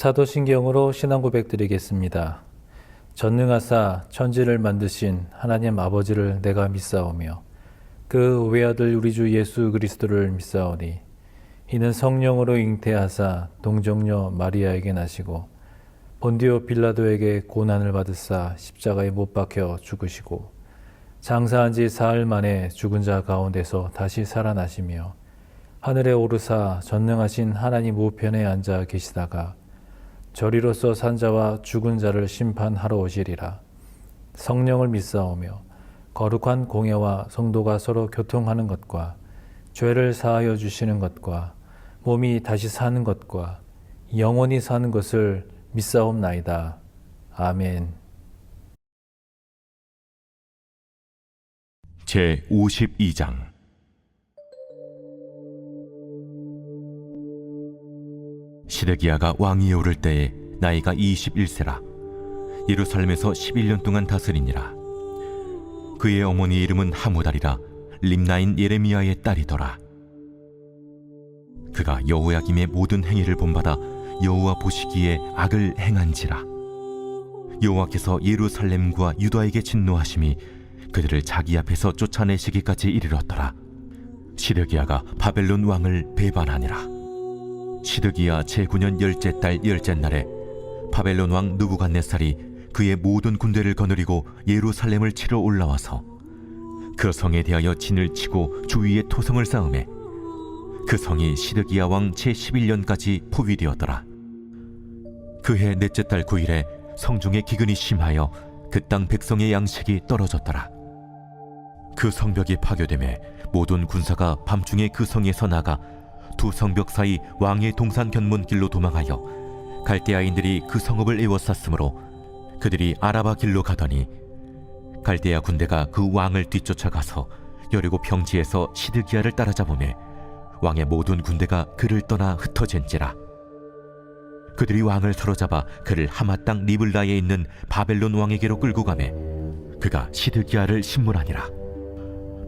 사도신경으로 신앙 고백 드리겠습니다. 전능하사 천지를 만드신 하나님 아버지를 내가 믿사오며 그 외아들 우리 주 예수 그리스도를 믿사오니 이는 성령으로 잉태하사 동정녀 마리아에게 나시고 본디오 빌라도에게 고난을 받으사 십자가에 못 박혀 죽으시고 장사한 지 사흘 만에 죽은 자 가운데서 다시 살아나시며 하늘에 오르사 전능하신 하나님 우편에 앉아 계시다가 저리로서 산 자와 죽은 자를 심판하러 오시리라. 성령을 믿사오며 거룩한 공예와 성도가 서로 교통하는 것과 죄를 사하여 주시는 것과 몸이 다시 사는 것과 영원히 사는 것을 믿사옵나이다. 아멘. 제52장 시드기야가 왕위에 오를 때에 나이가 21세라. 예루살렘에서 11년 동안 다스리니라. 그의 어머니 이름은 하무달이라 림나인 예레미야의 딸이더라. 그가 여호야김의 모든 행위를 본받아 여호와 보시기에 악을 행한지라. 여호와께서 예루살렘과 유다에게 진노하심이 그들을 자기 앞에서 쫓아내시기까지 이르렀더라. 시드기야가 바벨론 왕을 배반하니라. 시드기야 제9년 열째 달 열째 날에 바벨론 왕 느부갓네살이 그의 모든 군대를 거느리고 예루살렘을 치러 올라와서 그 성에 대하여 진을 치고 주위에 토성을 쌓음에 그 성이 시드기야 왕 제11년까지 포위되었더라. 그해 넷째 달 9일에 성중에 기근이 심하여 그 땅 백성의 양식이 떨어졌더라. 그 성벽이 파괴되매 모든 군사가 밤중에 그 성에서 나가 두 성벽 사이 왕의 동산 견문길로 도망하여 갈대아인들이 그 성읍을 에워쌌으므로 그들이 아라바 길로 가더니 갈대아 군대가 그 왕을 뒤쫓아가서 여리고 평지에서 시드기야를 따라잡으매 왕의 모든 군대가 그를 떠나 흩어진지라. 그들이 왕을 사로잡아 그를 하마 땅 리블라에 있는 바벨론 왕에게로 끌고 가매 그가 시드기야를 신문하니라.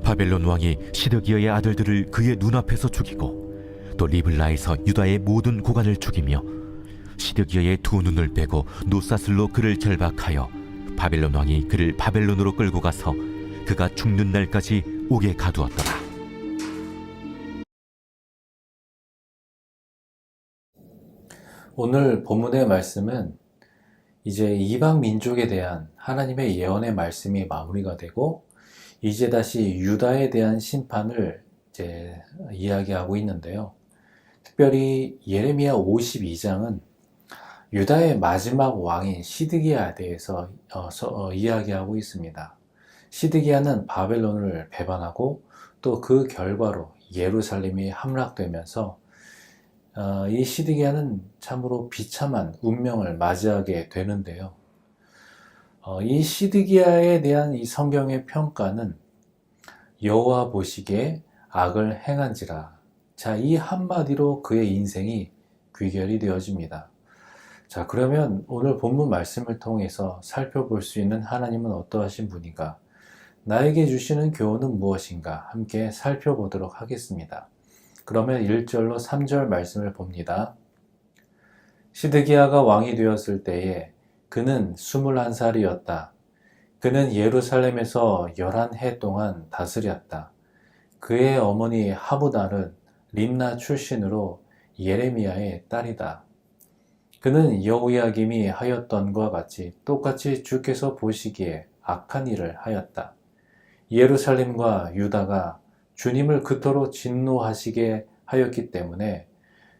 바벨론 왕이 시드기야의 아들들을 그의 눈앞에서 죽이고 또 리블라에서 유다의 모든 고관을 죽이며 시드기야의 두 눈을 빼고 노사슬로 그를 결박하여 바벨론 왕이 그를 바벨론으로 끌고 가서 그가 죽는 날까지 옥에 가두었더라. 오늘 본문의 말씀은 이제 이방 민족에 대한 하나님의 예언의 말씀이 마무리가 되고 이제 다시 유다에 대한 심판을 이제 이야기하고 있는데요. 특별히 예레미야 52장은 유다의 마지막 왕인 시드기야에 대해서 이야기하고 있습니다. 시드기야는 바벨론을 배반하고 또 그 결과로 예루살렘이 함락되면서 이 시드기야는 참으로 비참한 운명을 맞이하게 되는데요. 이 시드기야에 대한 이 성경의 평가는 여호와 보시기에 악을 행한지라. 자, 이 한마디로 그의 인생이 귀결이 되어집니다. 자, 그러면 오늘 본문 말씀을 통해서 살펴볼 수 있는 하나님은 어떠하신 분인가? 나에게 주시는 교훈은 무엇인가? 함께 살펴보도록 하겠습니다. 그러면 1절로 3절 말씀을 봅니다. 시드기야가 왕이 되었을 때에 그는 21살이었다. 그는 예루살렘에서 11해 동안 다스렸다. 그의 어머니 하무달은 림나 출신으로 예레미야의 딸이다. 그는 여호야김이 하였던과 같이 똑같이 주께서 보시기에 악한 일을 하였다. 예루살렘과 유다가 주님을 그토록 진노하시게 하였기 때문에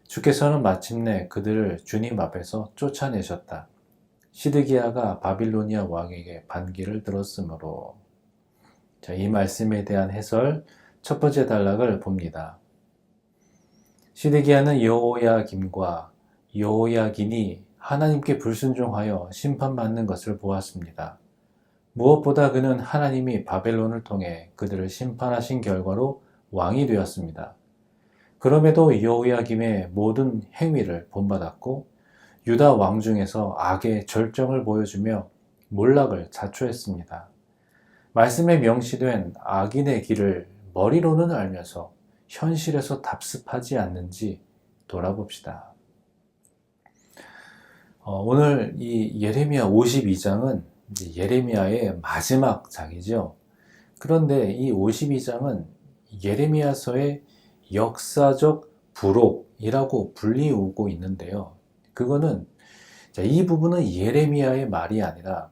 주께서는 마침내 그들을 주님 앞에서 쫓아내셨다. 시드기야가 바빌로니아 왕에게 반기를 들었으므로. 자, 이 말씀에 대한 해설 첫 번째 단락을 봅니다. 시드기야는 여호야김과 여호야긴이 하나님께 불순종하여 심판받는 것을 보았습니다. 무엇보다 그는 하나님이 바벨론을 통해 그들을 심판하신 결과로 왕이 되었습니다. 그럼에도 여호야김의 모든 행위를 본받았고 유다 왕 중에서 악의 절정을 보여주며 몰락을 자초했습니다. 말씀에 명시된 악인의 길을 머리로는 알면서 현실에서 답습하지 않는지 돌아봅시다. 오늘 이 예레미야 52장은 예레미야의 마지막 장이죠. 그런데 이 52장은 예레미야서의 역사적 부록이라고 불리우고 있는데요. 그거는 이 부분은 예레미야의 말이 아니라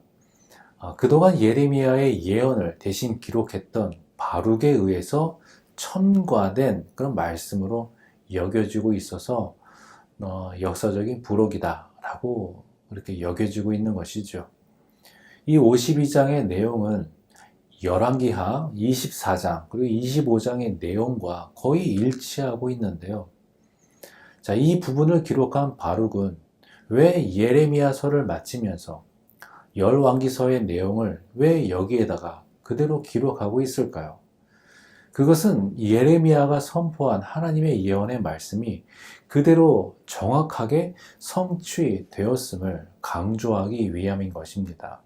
그동안 예레미야의 예언을 대신 기록했던 바룩에 의해서 첨가된 그런 말씀으로 여겨지고 있어서 역사적인 부록이다라고 이렇게 여겨지고 있는 것이죠. 이 52장의 내용은 열왕기하 24장 그리고 25장의 내용과 거의 일치하고 있는데요. 자, 이 부분을 기록한 바룩은 왜 예레미야서를 마치면서 열왕기서의 내용을 왜 여기에다가 그대로 기록하고 있을까요? 그것은 예레미야가 선포한 하나님의 예언의 말씀이 그대로 정확하게 성취되었음을 강조하기 위함인 것입니다.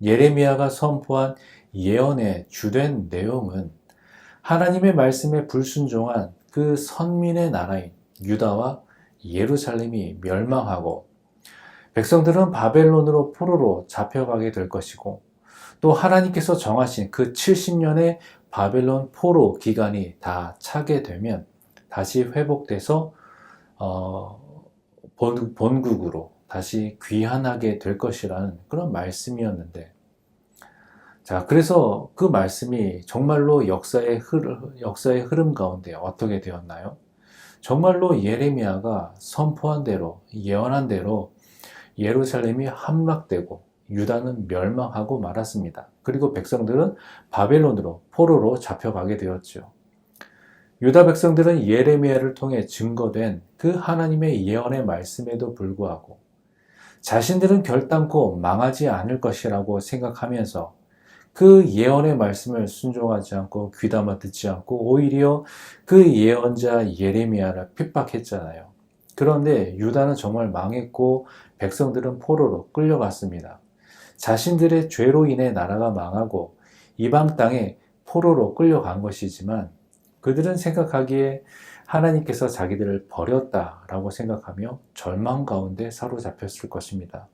예레미야가 선포한 예언의 주된 내용은 하나님의 말씀에 불순종한 그 선민의 나라인 유다와 예루살렘이 멸망하고 백성들은 바벨론으로 포로로 잡혀가게 될 것이고 또 하나님께서 정하신 그 70년의 바벨론 포로 기간이 다 차게 되면 다시 회복돼서 본국으로 다시 귀환하게 될 것이라는 그런 말씀이었는데, 자, 그래서 그 말씀이 정말로 역사의 흐름 가운데 어떻게 되었나요? 정말로 예레미야가 선포한 대로, 예언한 대로 예루살렘이 함락되고 유다는 멸망하고 말았습니다. 그리고 백성들은 바벨론으로 포로로 잡혀가게 되었죠. 유다 백성들은 예레미야를 통해 증거된 그 하나님의 예언의 말씀에도 불구하고 자신들은 결단코 망하지 않을 것이라고 생각하면서 그 예언의 말씀을 순종하지 않고 귀담아 듣지 않고 오히려 그 예언자 예레미야를 핍박했잖아요. 그런데 유다는 정말 망했고 백성들은 포로로 끌려갔습니다. 자신들의 죄로 인해 나라가 망하고 이방 땅에 포로로 끌려간 것이지만 그들은 생각하기에 하나님께서 자기들을 버렸다라고 생각하며 절망 가운데 사로잡혔을 것입니다.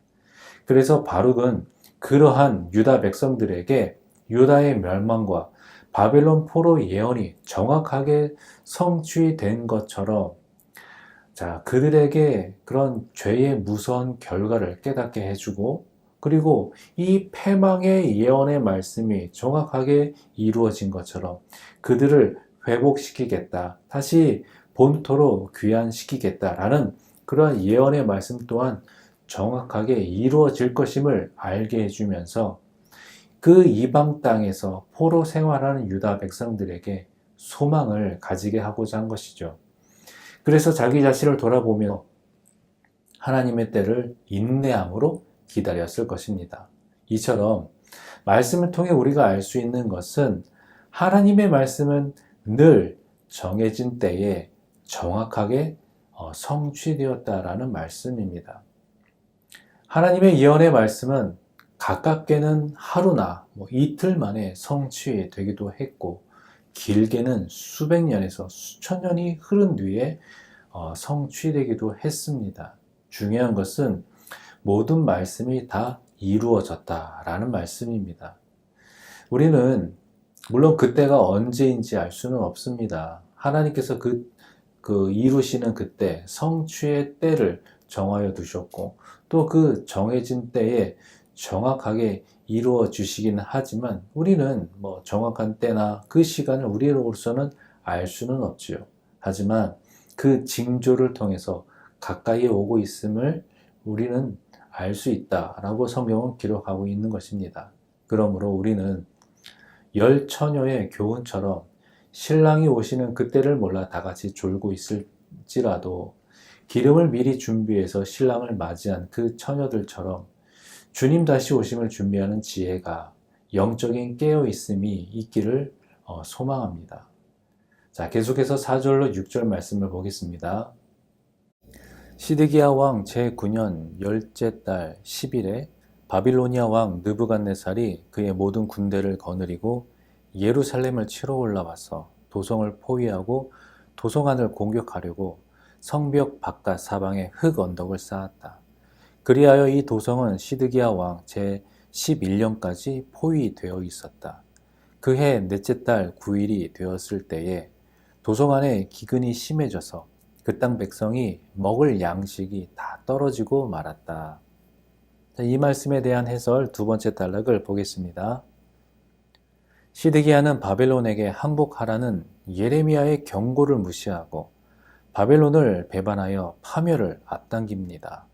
그래서 바룩은 그러한 유다 백성들에게 유다의 멸망과 바벨론 포로 예언이 정확하게 성취된 것처럼 그들에게 그런 죄의 무서운 결과를 깨닫게 해주고 그리고 이 패망의 예언의 말씀이 정확하게 이루어진 것처럼 그들을 회복시키겠다, 다시 본토로 귀환시키겠다라는 그러한 예언의 말씀 또한 정확하게 이루어질 것임을 알게 해주면서 그 이방 땅에서 포로 생활하는 유다 백성들에게 소망을 가지게 하고자 한 것이죠. 그래서 자기 자신을 돌아보며 하나님의 때를 인내함으로 기다렸을 것입니다. 이처럼 말씀을 통해 우리가 알 수 있는 것은 하나님의 말씀은 늘 정해진 때에 정확하게 성취되었다라는 말씀입니다. 하나님의 예언의 말씀은 가깝게는 하루나 이틀 만에 성취되기도 했고 길게는 수백 년에서 수천 년이 흐른 뒤에 성취되기도 했습니다. 중요한 것은 모든 말씀이 다 이루어졌다라는 말씀입니다. 우리는 물론 그때가 언제인지 알 수는 없습니다. 하나님께서 그 이루시는 그때 성취의 때를 정하여 두셨고 또 그 정해진 때에 정확하게 이루어 주시기는 하지만 우리는 정확한 때나 그 시간을 우리로서는 알 수는 없지요. 하지만 그 징조를 통해서 가까이 오고 있음을 우리는 알 수 있다라고 성경은 기록하고 있는 것입니다. 그러므로 우리는 열 처녀의 교훈처럼 신랑이 오시는 그때를 몰라 다 같이 졸고 있을지라도 기름을 미리 준비해서 신랑을 맞이한 그 처녀들처럼 주님 다시 오심을 준비하는 지혜가 영적인 깨어있음이 있기를 소망합니다. 자, 계속해서 4절로 6절 말씀을 보겠습니다. 시드기야 왕 제9년 열째 달 10일에 바빌로니아 왕 느부갓네살이 그의 모든 군대를 거느리고 예루살렘을 치러 올라와서 도성을 포위하고 도성 안을 공격하려고 성벽 바깥 사방에 흙 언덕을 쌓았다. 그리하여 이 도성은 시드기야 왕 제11년까지 포위되어 있었다. 그해 넷째 달 9일이 되었을 때에 도성 안에 기근이 심해져서 그 땅 백성이 먹을 양식이 다 떨어지고 말았다. 이 말씀에 대한 해설 두 번째 단락을 보겠습니다. 시드기야는 바벨론에게 항복하라는 예레미야의 경고를 무시하고 바벨론을 배반하여 파멸을 앞당깁니다.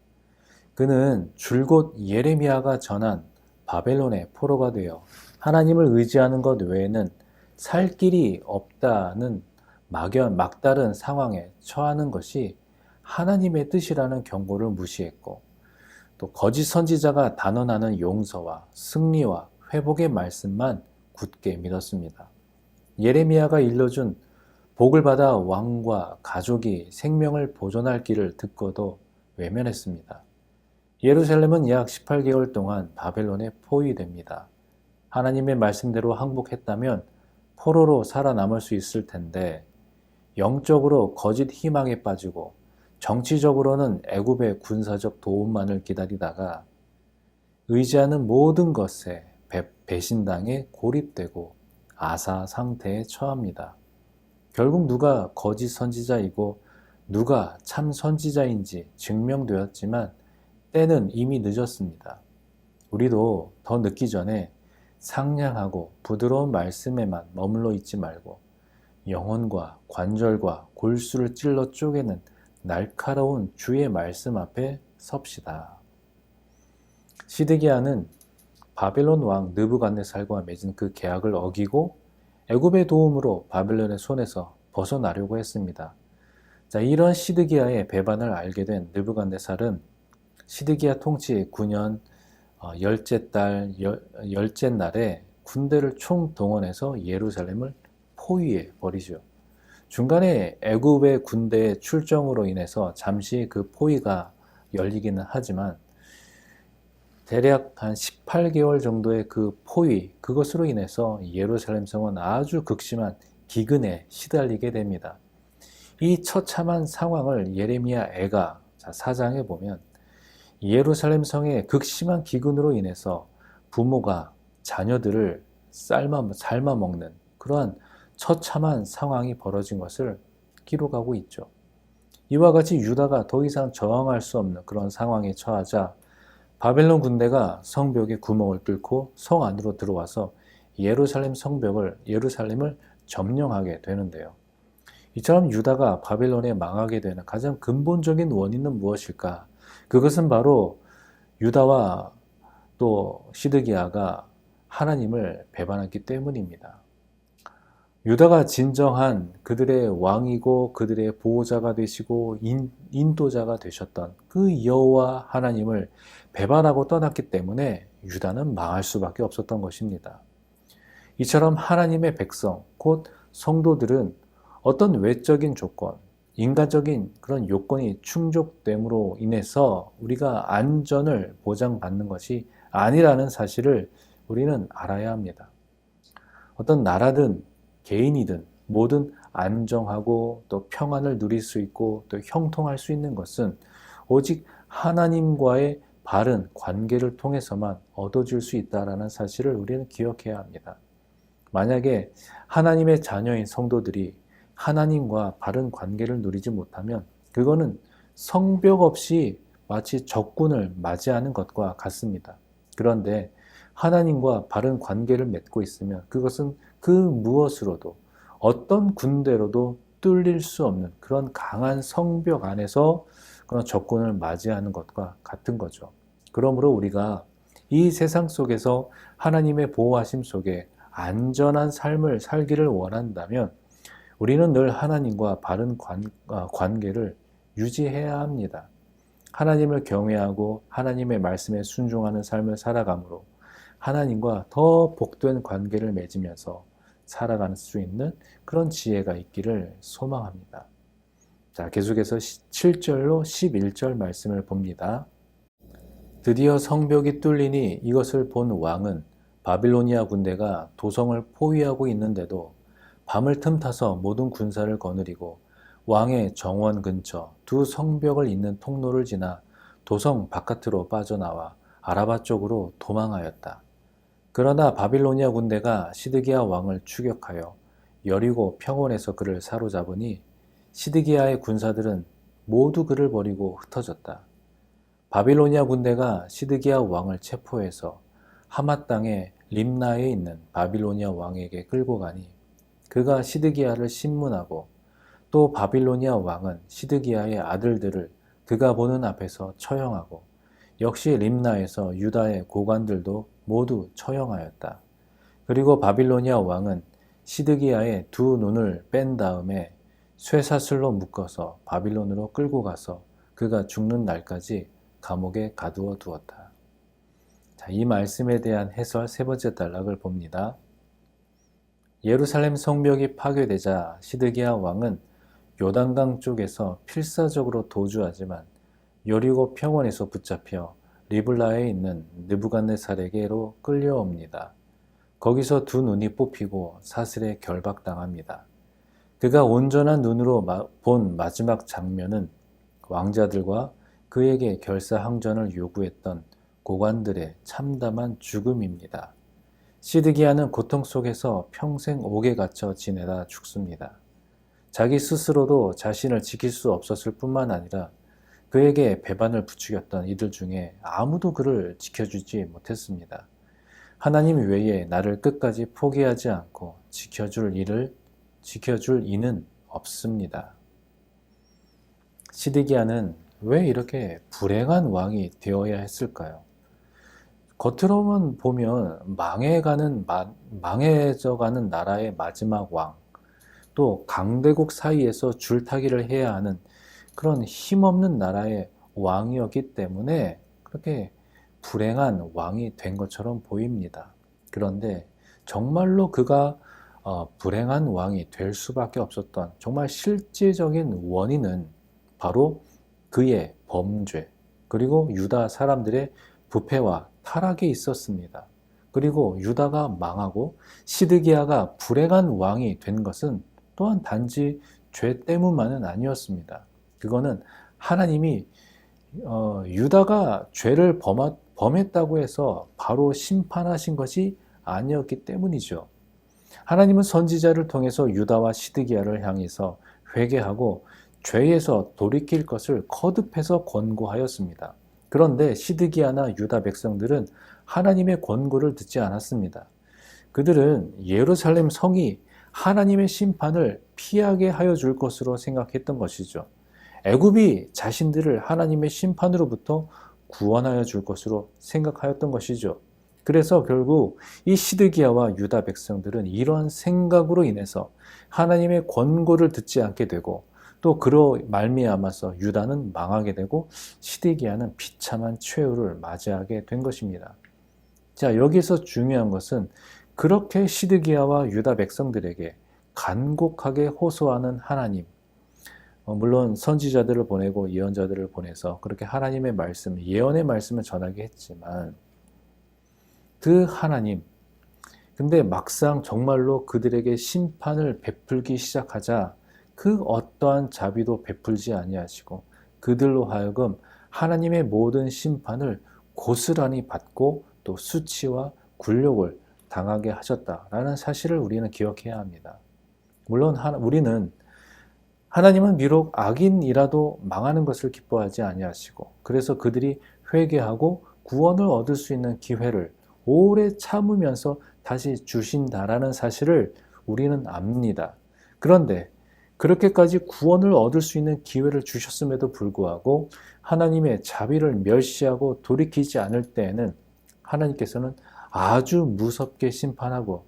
그는 줄곧 예레미야가 전한 바벨론의 포로가 되어 하나님을 의지하는 것 외에는 살 길이 없다는 막다른 상황에 처하는 것이 하나님의 뜻이라는 경고를 무시했고, 또 거짓 선지자가 단언하는 용서와 승리와 회복의 말씀만 굳게 믿었습니다. 예레미야가 일러준 복을 받아 왕과 가족이 생명을 보존할 길을 듣고도 외면했습니다. 예루살렘은 약 18개월 동안 바벨론에 포위됩니다. 하나님의 말씀대로 항복했다면 포로로 살아남을 수 있을 텐데 영적으로 거짓 희망에 빠지고 정치적으로는 애굽의 군사적 도움만을 기다리다가 의지하는 모든 것에 배신당에 고립되고 아사 상태에 처합니다. 결국 누가 거짓 선지자이고 누가 참 선지자인지 증명되었지만 때는 이미 늦었습니다. 우리도 더 늦기 전에 상냥하고 부드러운 말씀에만 머물러 있지 말고 영혼과 관절과 골수를 찔러 쪼개는 날카로운 주의 말씀 앞에 섭시다. 시드기야는 바벨론 왕 느부갓네살과 맺은 그 계약을 어기고 애굽의 도움으로 바벨론의 손에서 벗어나려고 했습니다. 이런 시드기야의 배반을 알게 된 느부갓네살은 시드기야 통치 9년 열째 달 열째 날에 군대를 총동원해서 예루살렘을 포위해 버리죠. 중간에 애굽의 군대의 출정으로 인해서 잠시 그 포위가 열리기는 하지만 대략 한 18개월 정도의 그 포위, 그것으로 인해서 예루살렘 성은 아주 극심한 기근에 시달리게 됩니다. 이 처참한 상황을 예레미야 애가 4장에 보면 예루살렘 성의 극심한 기근으로 인해서 부모가 자녀들을 삶아 먹는 그러한 처참한 상황이 벌어진 것을 기록하고 있죠. 이와 같이 유다가 더 이상 저항할 수 없는 그런 상황에 처하자 바벨론 군대가 성벽에 구멍을 뚫고 성 안으로 들어와서 예루살렘을 점령하게 되는데요. 이처럼 유다가 바벨론에 망하게 되는 가장 근본적인 원인은 무엇일까? 그것은 바로 유다와 또 시드기야가 하나님을 배반했기 때문입니다. 유다가 진정한 그들의 왕이고 그들의 보호자가 되시고 인도자가 되셨던 그 여호와 하나님을 배반하고 떠났기 때문에 유다는 망할 수밖에 없었던 것입니다. 이처럼 하나님의 백성, 곧 성도들은 어떤 외적인 조건, 인간적인 그런 요건이 충족됨으로 인해서 우리가 안전을 보장받는 것이 아니라는 사실을 우리는 알아야 합니다. 어떤 나라든 개인이든 모든 안정하고 또 평안을 누릴 수 있고 또 형통할 수 있는 것은 오직 하나님과의 바른 관계를 통해서만 얻어질 수 있다는 사실을 우리는 기억해야 합니다. 만약에 하나님의 자녀인 성도들이 하나님과 바른 관계를 누리지 못하면 그거는 성벽 없이 마치 적군을 맞이하는 것과 같습니다. 그런데 하나님과 바른 관계를 맺고 있으면 그것은 그 무엇으로도 어떤 군대로도 뚫릴 수 없는 그런 강한 성벽 안에서 그런 적군을 맞이하는 것과 같은 거죠. 그러므로 우리가 이 세상 속에서 하나님의 보호하심 속에 안전한 삶을 살기를 원한다면 우리는 늘 하나님과 바른 관계를 유지해야 합니다. 하나님을 경외하고 하나님의 말씀에 순종하는 삶을 살아가므로 하나님과 더 복된 관계를 맺으면서 살아갈 수 있는 그런 지혜가 있기를 소망합니다. 자, 계속해서 7절로 11절 말씀을 봅니다. 드디어 성벽이 뚫리니 이것을 본 왕은 바빌로니아 군대가 도성을 포위하고 있는데도 밤을 틈타서 모든 군사를 거느리고 왕의 정원 근처 두 성벽을 잇는 통로를 지나 도성 바깥으로 빠져나와 아라바 쪽으로 도망하였다. 그러나 바빌로니아 군대가 시드기야 왕을 추격하여 여리고 평원에서 그를 사로잡으니 시드기야의 군사들은 모두 그를 버리고 흩어졌다. 바빌로니아 군대가 시드기야 왕을 체포해서 하맛 땅의 림나에 있는 바빌로니아 왕에게 끌고 가니 그가 시드기야를 신문하고 또 바빌로니아 왕은 시드기야의 아들들을 그가 보는 앞에서 처형하고 역시 림나에서 유다의 고관들도 모두 처형하였다. 그리고 바빌로니아 왕은 시드기야의 두 눈을 뺀 다음에 쇠사슬로 묶어서 바빌론으로 끌고 가서 그가 죽는 날까지 감옥에 가두어 두었다. 자, 이 말씀에 대한 해설 세 번째 단락을 봅니다. 예루살렘 성벽이 파괴되자 시드기야 왕은 요단강 쪽에서 필사적으로 도주하지만 여리고 평원에서 붙잡혀 리블라에 있는 느부갓네살에게로 끌려옵니다. 거기서 두 눈이 뽑히고 사슬에 결박당합니다. 그가 온전한 눈으로 본 마지막 장면은 왕자들과 그에게 결사항전을 요구했던 고관들의 참담한 죽음입니다. 시드기야는 고통 속에서 평생 옥에 갇혀 지내다 죽습니다. 자기 스스로도 자신을 지킬 수 없었을 뿐만 아니라 그에게 배반을 부추겼던 이들 중에 아무도 그를 지켜주지 못했습니다. 하나님 외에 나를 끝까지 포기하지 않고 지켜줄 이는 없습니다. 시드기야는 왜 이렇게 불행한 왕이 되어야 했을까요? 겉으로만 보면 망해져가는 나라의 마지막 왕, 또 강대국 사이에서 줄타기를 해야 하는 그런 힘없는 나라의 왕이었기 때문에 그렇게 불행한 왕이 된 것처럼 보입니다. 그런데 정말로 그가 불행한 왕이 될 수밖에 없었던 정말 실질적인 원인은 바로 그의 범죄, 그리고 유다 사람들의 부패와 타락에 있었습니다. 그리고 유다가 망하고 시드기야가 불행한 왕이 된 것은 또한 단지 죄 때문만은 아니었습니다. 그거는 하나님이 유다가 죄를 범했다고 해서 바로 심판하신 것이 아니었기 때문이죠. 하나님은 선지자를 통해서 유다와 시드기야를 향해서 회개하고 죄에서 돌이킬 것을 거듭해서 권고하였습니다. 그런데 시드기야나 유다 백성들은 하나님의 권고를 듣지 않았습니다. 그들은 예루살렘 성이 하나님의 심판을 피하게 하여 줄 것으로 생각했던 것이죠. 애굽이 자신들을 하나님의 심판으로부터 구원하여 줄 것으로 생각하였던 것이죠. 그래서 결국 이 시드기야와 유다 백성들은 이러한 생각으로 인해서 하나님의 권고를 듣지 않게 되고 또 그로 말미암아서 유다는 망하게 되고 시드기야는 비참한 최후를 맞이하게 된 것입니다. 자, 여기서 중요한 것은 그렇게 시드기야와 유다 백성들에게 간곡하게 호소하는 하나님, 물론 선지자들을 보내고 예언자들을 보내서 그렇게 하나님의 말씀, 예언의 말씀을 전하게 했지만 그 하나님, 근데 막상 정말로 그들에게 심판을 베풀기 시작하자 그 어떠한 자비도 베풀지 아니하시고 그들로 하여금 하나님의 모든 심판을 고스란히 받고 또 수치와 굴욕을 당하게 하셨다라는 사실을 우리는 기억해야 합니다. 물론 우리는 하나님은 비록 악인이라도 망하는 것을 기뻐하지 아니하시고 그래서 그들이 회개하고 구원을 얻을 수 있는 기회를 오래 참으면서 다시 주신다라는 사실을 우리는 압니다. 그런데 그렇게까지 구원을 얻을 수 있는 기회를 주셨음에도 불구하고 하나님의 자비를 멸시하고 돌이키지 않을 때에는 하나님께서는 아주 무섭게 심판하고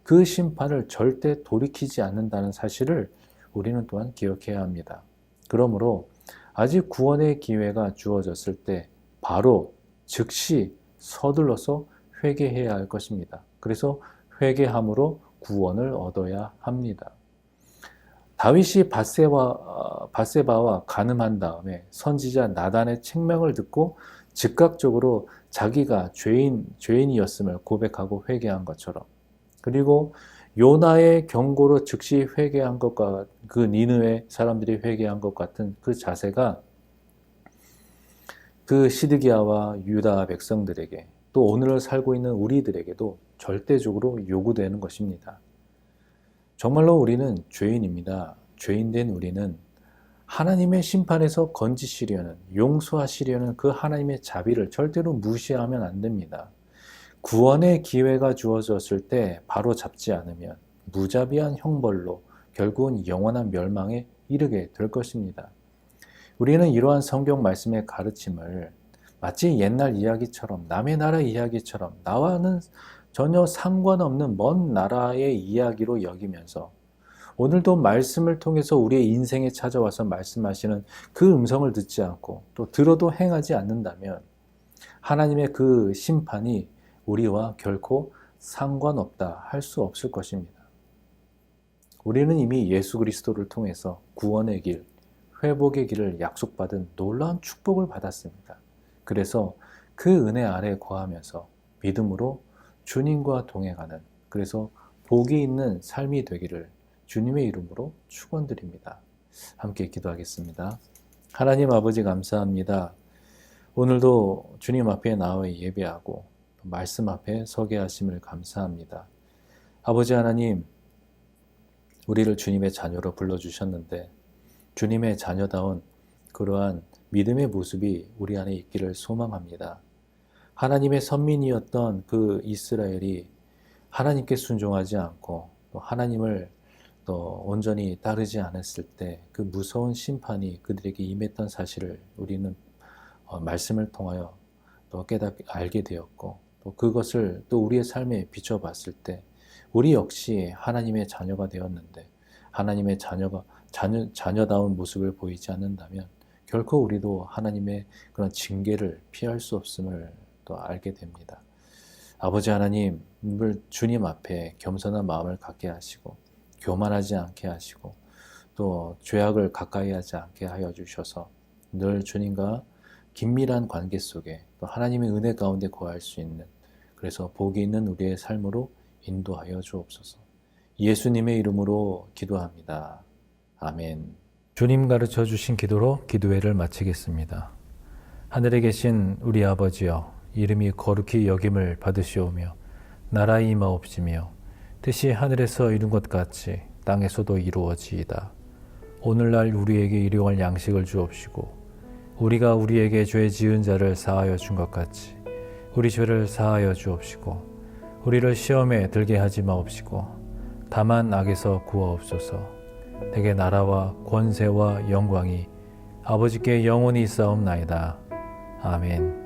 그 심판을 절대 돌이키지 않는다는 사실을 우리는 또한 기억해야 합니다. 그러므로 아직 구원의 기회가 주어졌을 때 바로 즉시 서둘러서 회개해야 할 것입니다. 그래서 회개함으로 구원을 얻어야 합니다. 다윗이 밧세바와 간음한 다음에 선지자 나단의 책명을 듣고 즉각적으로 자기가 죄인이었음을 고백하고 회개한 것처럼, 그리고 요나의 경고로 즉시 회개한 것과 그 니느웨 사람들이 회개한 것 같은 그 자세가 그 시드기야와 유다 백성들에게 또 오늘을 살고 있는 우리들에게도 절대적으로 요구되는 것입니다. 정말로 우리는 죄인입니다. 죄인된 우리는 하나님의 심판에서 건지시려는, 용서하시려는 그 하나님의 자비를 절대로 무시하면 안 됩니다. 구원의 기회가 주어졌을 때 바로 잡지 않으면 무자비한 형벌로 결국은 영원한 멸망에 이르게 될 것입니다. 우리는 이러한 성경 말씀의 가르침을 마치 옛날 이야기처럼, 남의 나라 이야기처럼 나와는 전혀 상관없는 먼 나라의 이야기로 여기면서 오늘도 말씀을 통해서 우리의 인생에 찾아와서 말씀하시는 그 음성을 듣지 않고 또 들어도 행하지 않는다면 하나님의 그 심판이 우리와 결코 상관없다 할 수 없을 것입니다. 우리는 이미 예수 그리스도를 통해서 구원의 길, 회복의 길을 약속받은 놀라운 축복을 받았습니다. 그래서 그 은혜 아래 거하면서 믿음으로 주님과 동행하는, 그래서 복이 있는 삶이 되기를 주님의 이름으로 축원드립니다. 함께 기도하겠습니다. 하나님 아버지 감사합니다. 오늘도 주님 앞에 나와 예배하고 말씀 앞에 서게 하심을 감사합니다. 아버지 하나님, 우리를 주님의 자녀로 불러주셨는데 주님의 자녀다운 그러한 믿음의 모습이 우리 안에 있기를 소망합니다. 하나님의 선민이었던 그 이스라엘이 하나님께 순종하지 않고 또 하나님을 또 온전히 따르지 않았을 때 그 무서운 심판이 그들에게 임했던 사실을 우리는 말씀을 통하여 또 알게 되었고 또 그것을 또 우리의 삶에 비춰봤을 때 우리 역시 하나님의 자녀가 되었는데 하나님의 자녀다운 모습을 보이지 않는다면 결코 우리도 하나님의 그런 징계를 피할 수 없음을 또 알게 됩니다. 아버지 하나님, 주님 앞에 겸손한 마음을 갖게 하시고 교만하지 않게 하시고 또 죄악을 가까이 하지 않게 하여 주셔서 늘 주님과 긴밀한 관계 속에 또 하나님의 은혜 가운데 거할 수 있는, 그래서 복이 있는 우리의 삶으로 인도하여 주옵소서. 예수님의 이름으로 기도합니다. 아멘. 주님 가르쳐 주신 기도로 기도회를 마치겠습니다. 하늘에 계신 우리 아버지여, 이름이 거룩히 여김을 받으시오며 나라의 임하옵시며 뜻이 하늘에서 이룬 것 같이 땅에서도 이루어지이다. 오늘날 우리에게 일용할 양식을 주옵시고 우리가 우리에게 죄 지은 자를 사하여 준 것 같이 우리 죄를 사하여 주옵시고 우리를 시험에 들게 하지 마옵시고 다만 악에서 구하옵소서. 내게 나라와 권세와 영광이 아버지께 영원히 있사옵나이다. 아멘.